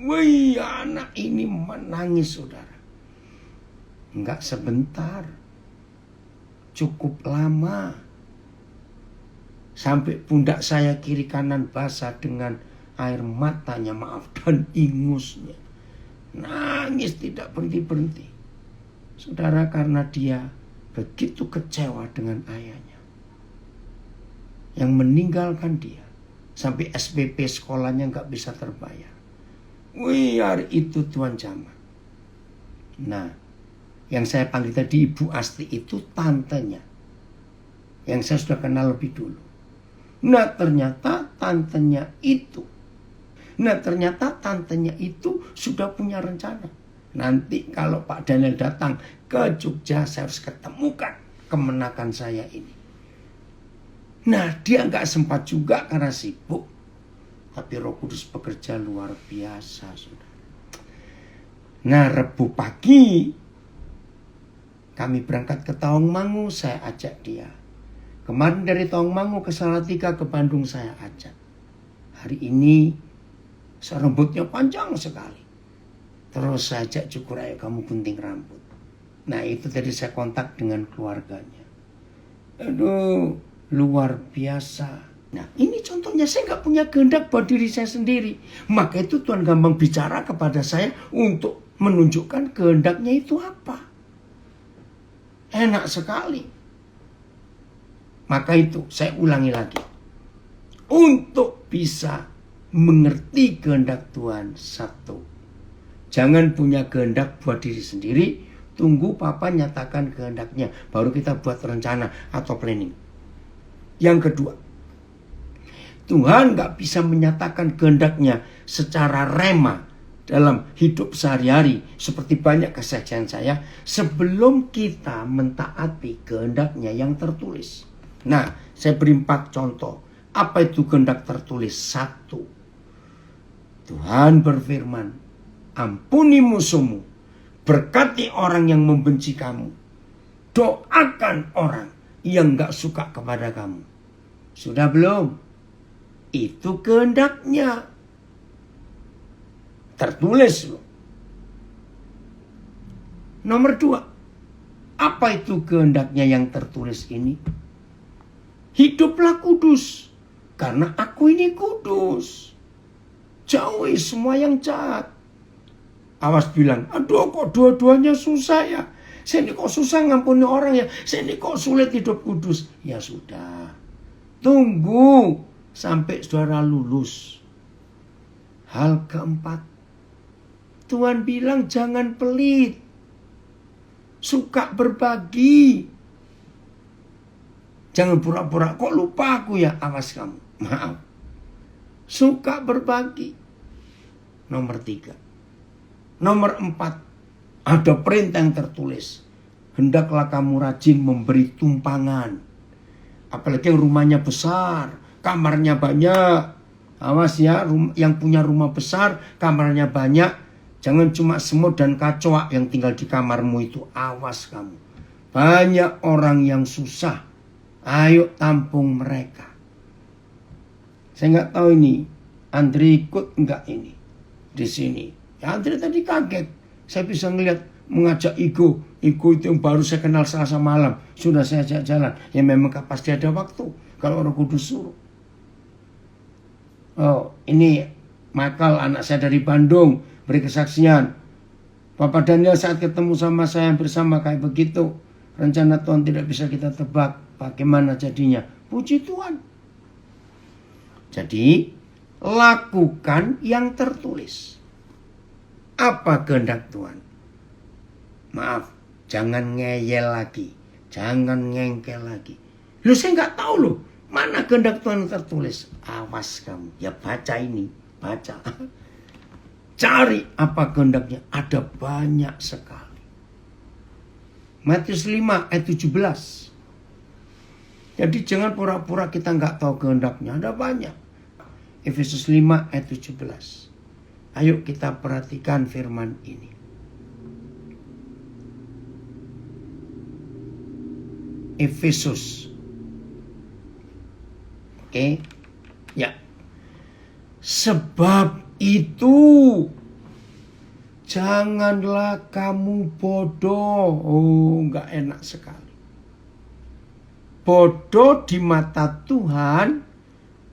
Wih, anak ini menangis, saudara. Enggak sebentar. Cukup lama. Sampai pundak saya kiri kanan basah dengan air matanya, maaf, dan ingusnya. Nangis tidak berhenti-berhenti. Saudara, karena dia begitu kecewa dengan ayahnya. Yang meninggalkan dia. Sampai SPP sekolahnya gak bisa terbayar. Wih, hari itu Tuhan jamah. Nah, yang saya panggil tadi Ibu Asti itu tantenya. Yang saya sudah kenal lebih dulu. Nah, ternyata tantenya itu sudah punya rencana. Nanti kalau Pak Daniel datang ke Jogja, saya harus ketemukan kemenakan saya ini. Nah, dia nggak sempat juga karena sibuk. Tapi Roh Kudus bekerja luar biasa, saudara. Nah, Rebu pagi kami berangkat ke Tawangmangu, saya ajak dia. Kemarin dari Tawangmangu ke Salatiga ke Bandung saya ajak. Hari ini rambutnya panjang sekali. Terus saya ajak cukur, ayo kamu gunting rambut. Nah, itu tadi saya kontak dengan keluarganya. Aduh, luar biasa. Nah, ini contohnya saya nggak punya kehendak buat diri saya sendiri. Maka itu Tuhan gampang bicara kepada saya untuk menunjukkan kehendaknya itu apa. Enak sekali. Maka itu saya ulangi lagi. Untuk bisa mengerti kehendak Tuhan, satu, jangan punya kehendak buat diri sendiri. Tunggu Papa nyatakan kehendaknya, baru kita buat rencana atau planning. Yang kedua, Tuhan nggak bisa menyatakan kehendaknya secara rema dalam hidup sehari-hari seperti banyak kesaksian saya sebelum kita mentaati kehendaknya yang tertulis. Nah, saya beri 4 contoh. Apa itu kehendak tertulis? 1. Tuhan berfirman, ampuni musuhmu, berkati orang yang membenci kamu, doakan orang yang gak suka kepada kamu. Sudah belum? Itu kehendaknya. Tertulis loh. Nomor 2. Apa itu kehendaknya yang tertulis ini? Hiduplah kudus, karena aku ini kudus. Jauhi semua yang jahat. Awas bilang, aduh kok dua-duanya susah ya. Saya ini kok susah ngampuni orang ya. Saya ini kok sulit hidup kudus. Ya sudah. Tunggu sampai saudara lulus. Hal keempat. Tuhan bilang jangan pelit. Suka berbagi. Jangan pura-pura, kok lupa aku ya. Awas kamu. Maaf. Suka berbagi. Nomor 3. Nomor 4, ada perintah yang tertulis. Hendaklah kamu rajin memberi tumpangan. Apalagi yang rumahnya besar, kamarnya banyak. Awas ya, yang punya rumah besar, kamarnya banyak. Jangan cuma semut dan kacoak yang tinggal di kamarmu itu. Awas kamu. Banyak orang yang susah. Ayo tampung mereka. Saya nggak tahu ini, Andri ikut nggak ini di sini. Ya, Andri tadi kaget. Saya bisa ngelihat mengajak Iko. Iko itu yang baru saya kenal Selasa malam. Sudah saya ajak jalan. Ya memang pasti ada waktu. Kalau Roh Kudus suruh. Oh, ini Michael, anak saya dari Bandung, beri kesaksian. Bapak Daniel saat ketemu sama saya bersama kayak begitu. Rencana Tuhan tidak bisa kita tebak. Bagaimana jadinya? Puji Tuhan. Jadi, lakukan yang tertulis. Apa kehendak Tuhan? Maaf, jangan ngeyel lagi. Jangan ngengkel lagi. Lu saya nggak tahu loh. Mana kehendak Tuhan tertulis? Awas kamu. Ya baca ini. Baca. Cari apa kehendaknya. Ada banyak sekali. Matius 5 ayat 17. Jadi jangan pura-pura kita nggak tahu kehendaknya. Ada banyak. Efesus 5 ayat 17. Ayo kita perhatikan firman ini. Efesus. Oke. Ya. Sebab itu janganlah kamu bodoh. Oh, nggak enak sekali. Bodoh di mata Tuhan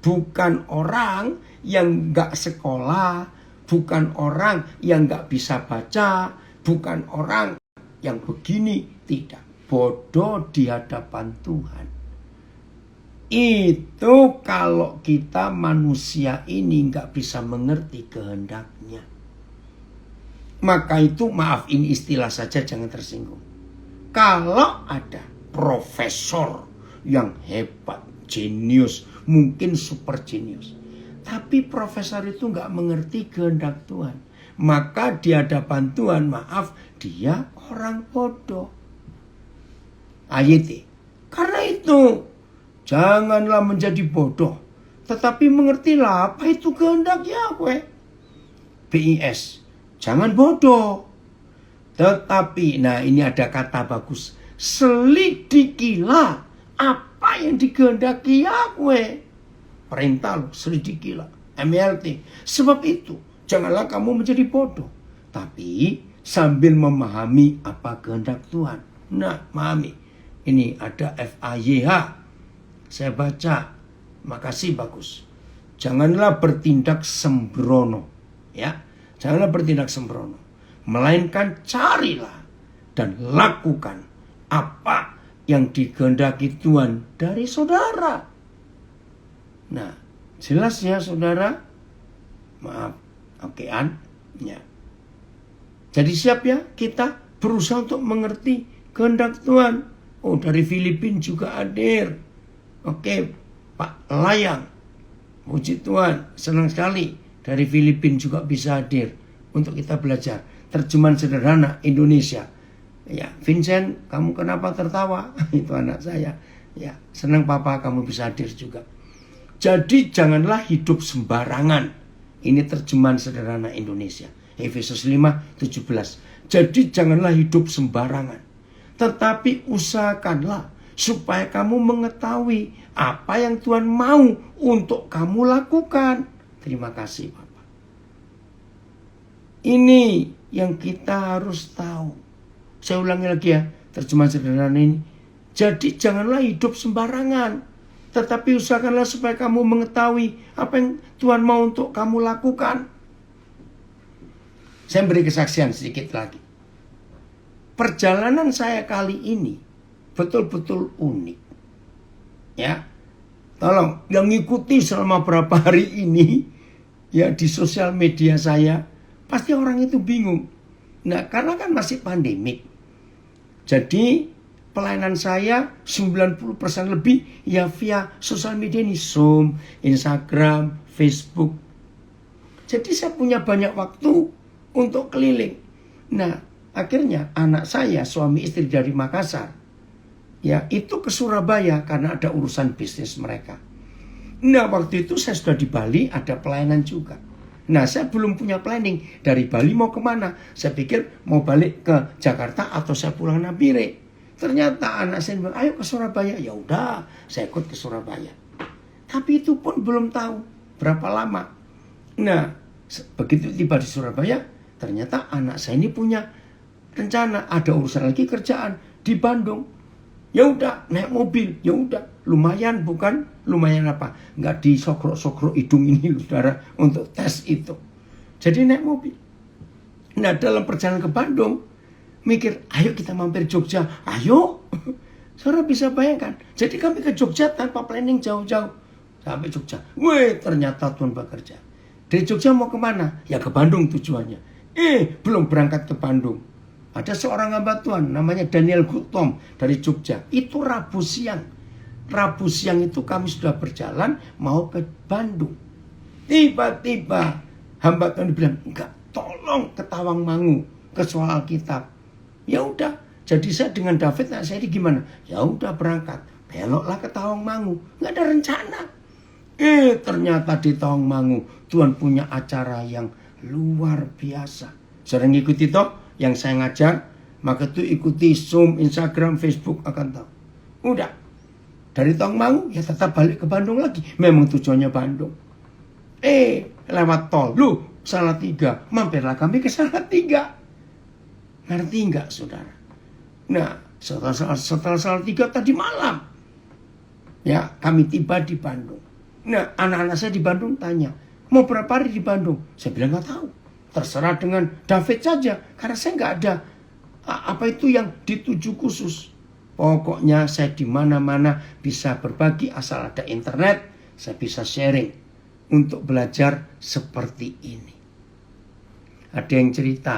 bukan orang yang nggak sekolah, bukan orang yang nggak bisa baca, bukan orang yang begini, tidak. Bodoh di hadapan Tuhan. Itu kalau kita manusia ini nggak bisa mengerti kehendaknya. Maka itu, maaf ini istilah saja, jangan tersinggung. Kalau ada profesor yang hebat, jenius, mungkin super jenius, tapi profesor itu nggak mengerti kehendak Tuhan, maka di hadapan Tuhan, maaf, dia orang bodoh. Ayat. Karena itu, janganlah menjadi bodoh, tetapi mengertilah apa itu kehendak Yahweh. BIS, jangan bodoh. Tetapi, nah ini ada kata bagus, selidikilah apa yang dikehendaki Yahweh. Perintah loh, selidikilah. MLT. Sebab itu, janganlah kamu menjadi bodoh, tapi sambil memahami apa kehendak Tuhan. Nah, memahami. Ini ada FAYH. Saya baca. Makasih, bagus. Janganlah bertindak sembrono. Ya, janganlah bertindak sembrono. Melainkan carilah dan lakukan apa yang dikehendaki Tuhan dari saudara. Nah, jelas ya saudara? Maaf, okean? Ya. Jadi siap ya kita berusaha untuk mengerti kehendak Tuhan. Oh, dari Filipina juga hadir. Oke, Pak Layang. Puji Tuhan, senang sekali dari Filipina juga bisa hadir untuk kita belajar terjemahan sederhana Indonesia. Ya, Vincent, kamu kenapa tertawa? Itu anak saya. Ya, senang papa kamu bisa hadir juga. Jadi janganlah hidup sembarangan. Ini terjemahan sederhana Indonesia. Efesus 5:17. Jadi janganlah hidup sembarangan. Tetapi usahakanlah supaya kamu mengetahui apa yang Tuhan mau untuk kamu lakukan. Terima kasih Bapak. Ini yang kita harus tahu. Saya ulangi lagi ya, terjemahan sederhana ini. Jadi janganlah hidup sembarangan. Tetapi usahakanlah supaya kamu mengetahui apa yang Tuhan mau untuk kamu lakukan. Saya beri kesaksian sedikit lagi. Perjalanan saya kali ini betul-betul unik. Ya. Tolong yang ngikuti selama berapa hari ini ya di sosial media saya, pasti orang itu bingung. Nah, karena kan masih pandemik. Jadi pelayanan saya 90% lebih ya via sosial media ini, Zoom, Instagram, Facebook. Jadi saya punya banyak waktu untuk keliling. Nah, akhirnya anak saya, suami istri dari Makassar, ya itu ke Surabaya karena ada urusan bisnis mereka. Nah, waktu itu saya sudah di Bali, ada pelayanan juga. Nah, saya belum punya planning dari Bali mau kemana. Saya pikir mau balik ke Jakarta atau saya pulang Nabire. Ternyata anak saya bilang, ayo ke Surabaya. Ya udah, saya ikut ke Surabaya. Tapi itu pun belum tahu berapa lama. Nah, begitu tiba di Surabaya, ternyata anak saya ini punya rencana, ada urusan lagi kerjaan di Bandung. Ya udah, naik mobil. Ya udah, lumayan bukan? Lumayan apa? Nggak disokrok-sokrok hidung ini, saudara, untuk tes itu. Jadi naik mobil. Nah, dalam perjalanan ke Bandung, mikir, ayo kita mampir Jogja. Ayo. Saudara bisa bayangkan. Jadi kami ke Jogja tanpa planning jauh-jauh. Sampai Jogja. Wih, ternyata Tuhan bekerja. Dari Jogja mau kemana? Ya ke Bandung tujuannya. Belum berangkat ke Bandung. Ada seorang hamba Tuhan namanya Daniel Gutom dari Jogja. Itu Rabu siang. Rabu siang itu kami sudah berjalan mau ke Bandung. Tiba-tiba hamba Tuhan bilang, enggak, tolong ke Tawangmangu, ke soal Alkitab. Ya udah, jadi saya dengan David, nah saya ini gimana? Ya udah berangkat, beloklah ke Tawangmangu. Enggak ada rencana. Ternyata di Tawangmangu Tuhan punya acara yang luar biasa. Sering ikuti toh yang saya ngajar, maka tuh ikuti Zoom, Instagram, Facebook akan tahu. Udah, dari Tawangmangu ya tetap balik ke Bandung lagi. Memang tujuannya Bandung. Lewat tol, Salatiga, mampirlah kami ke Salatiga. Ngerti nggak saudara? Nah, setelah Salatiga tadi malam, ya kami tiba di Bandung. Nah, anak-anak saya di Bandung tanya, mau berapa hari di Bandung? Saya bilang nggak tahu. Terserah dengan David saja, karena saya nggak ada apa itu yang dituju khusus. Pokoknya saya di mana-mana bisa berbagi asal ada internet, saya bisa sharing untuk belajar seperti ini. Ada yang cerita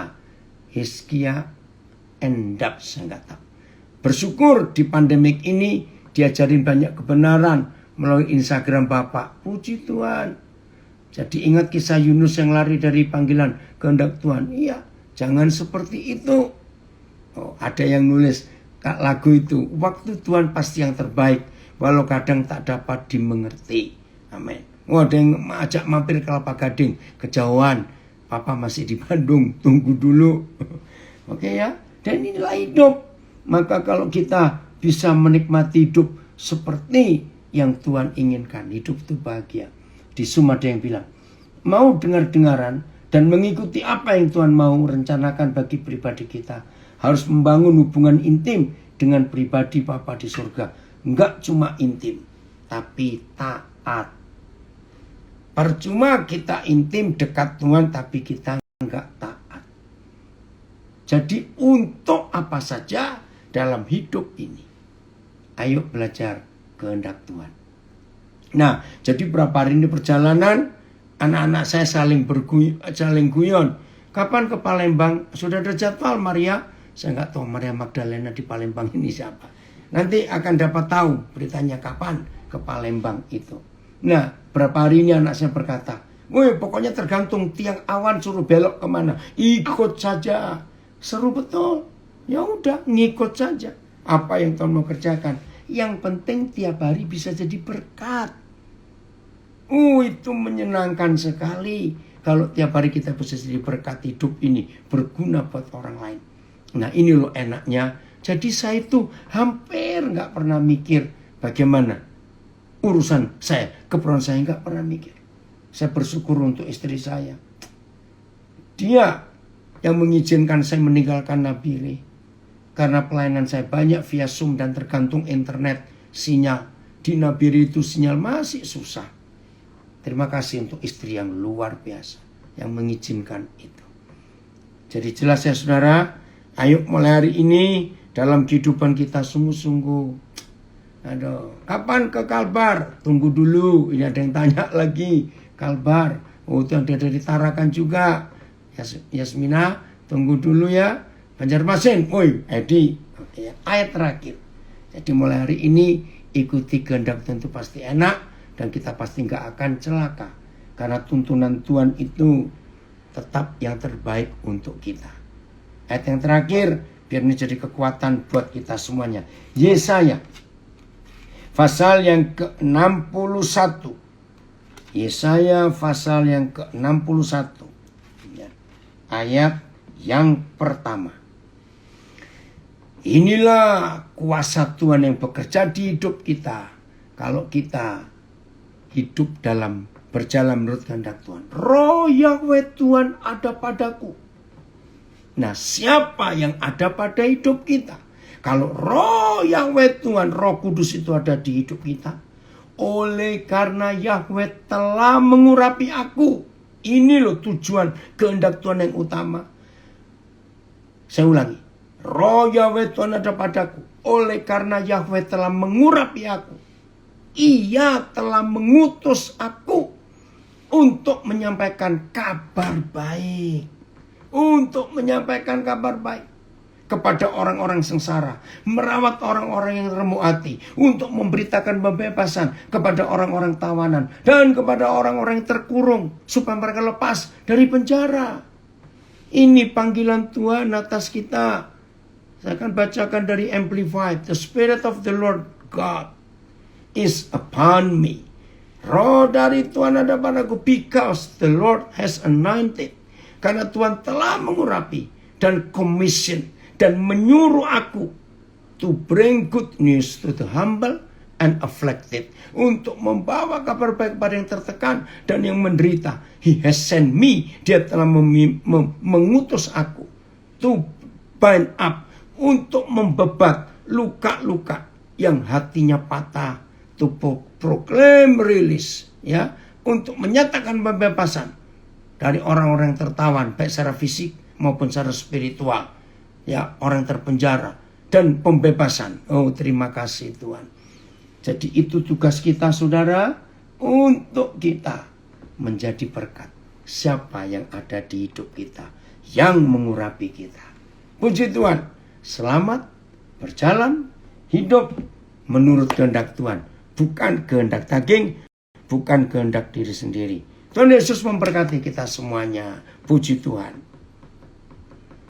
Hizkia endap, saya nggak tahu. Bersyukur di pandemik ini diajarin banyak kebenaran melalui Instagram Bapak. Puji Tuhan. Jadi ingat kisah Yunus yang lari dari panggilan kehendak Tuhan. Iya, jangan seperti itu. Ada yang nulis lagu itu, waktu Tuhan pasti yang terbaik, walau kadang tak dapat dimengerti. Amin. Ada yang ajak mampir ke Kelapa Gading, kejauhan. Papa masih di Bandung, tunggu dulu. Oke ya, dan inilah hidup. Maka kalau kita bisa menikmati hidup seperti yang Tuhan inginkan, hidup itu bahagia. Di Zoom ada yang bilang, mau dengar-dengaran dan mengikuti apa yang Tuhan mau rencanakan bagi pribadi kita. Harus membangun hubungan intim dengan pribadi Bapa di surga. Enggak cuma intim, tapi taat. Percuma kita intim dekat Tuhan, tapi kita enggak taat. Jadi untuk apa saja dalam hidup ini, ayo belajar kehendak Tuhan. Nah, jadi berapa hari ini perjalanan, anak-anak saya saling guyon. Kapan ke Palembang? Sudah ada jadwal Maria? Saya nggak tahu Maria Magdalena di Palembang ini siapa. Nanti akan dapat tahu beritanya kapan ke Palembang itu. Nah, berapa hari ini anak saya berkata, woi pokoknya tergantung tiang awan suruh belok kemana. Ikut saja. Seru betul. Ya udah, ngikut saja. Apa yang Tuhan mau kerjakan. Yang penting tiap hari bisa jadi berkat. Itu menyenangkan sekali. Kalau tiap hari kita bisa jadi berkat, hidup ini berguna buat orang lain. Nah ini loh enaknya. Jadi saya itu hampir gak pernah mikir bagaimana urusan saya. Keperluan saya gak pernah mikir. Saya bersyukur untuk istri saya. Dia yang mengizinkan saya meninggalkan Nabire. Karena pelayanan saya banyak via Zoom dan tergantung internet sinyal. Di Nabire itu sinyal masih susah. Terima kasih untuk istri yang luar biasa. Yang mengizinkan itu. Jadi jelas ya saudara. Ayo mulai hari ini dalam kehidupan kita sungguh-sungguh. Aduh, kapan ke Kalbar? Tunggu dulu. Ini ada yang tanya lagi. Kalbar. Itu ada dari Tarakan juga. Yasmina, tunggu dulu ya. Banjarmasin, woi, Edi. Oke, ayat terakhir. Jadi mulai hari ini ikuti kehendak tentu pasti enak dan kita pasti nggak akan celaka. Karena tuntunan Tuhan itu tetap yang terbaik untuk kita. Ayat yang terakhir, biar ini jadi kekuatan buat kita semuanya. Yesaya, pasal yang ke-61. Yesaya pasal yang ke-61. Ayat yang pertama. Inilah kuasa Tuhan yang bekerja di hidup kita. Kalau kita hidup dalam berjalan menurut kehendak Tuhan. Roh Yahweh Tuhan ada padaku. Nah, siapa yang ada pada hidup kita? Kalau roh Yahweh Tuhan, Roh Kudus itu ada di hidup kita. Oleh karena Yahweh telah mengurapi aku. Ini loh tujuan kehendak Tuhan yang utama. Saya ulangi. Roh Yahweh Tuhan ada padaku. Oleh karena Yahweh telah mengurapi aku. Ia telah mengutus aku untuk menyampaikan kabar baik. Untuk menyampaikan kabar baik kepada orang-orang sengsara, merawat orang-orang yang remuk hati, untuk memberitakan pembebasan kepada orang-orang tawanan dan kepada orang-orang yang terkurung supaya mereka lepas dari penjara. Ini panggilan Tuhan atas kita. Saya akan bacakan dari Amplified. The Spirit of the Lord God is upon me. Roh dari Tuhan ada padaku, because the Lord has anointed. Karena Tuhan telah mengurapi dan commission dan menyuruh aku to bring good news to the humble and afflicted. Untuk membawa kabar baik kepada yang tertekan dan yang menderita. He has sent me. Dia telah mengutus aku to bind up. Untuk membebat luka-luka yang hatinya patah. To proclaim release. Ya, untuk menyatakan pembebasan dari orang-orang yang tertawan, baik secara fisik maupun secara spiritual. Ya, orang terpenjara dan pembebasan. Oh, terima kasih Tuhan. Jadi itu tugas kita saudara, untuk kita menjadi berkat. Siapa yang ada di hidup kita, yang mengurapi kita. Puji Tuhan, selamat berjalan hidup menurut kehendak Tuhan. Bukan kehendak daging, bukan kehendak diri sendiri. Tuhan Yesus memberkati kita semuanya. Puji Tuhan.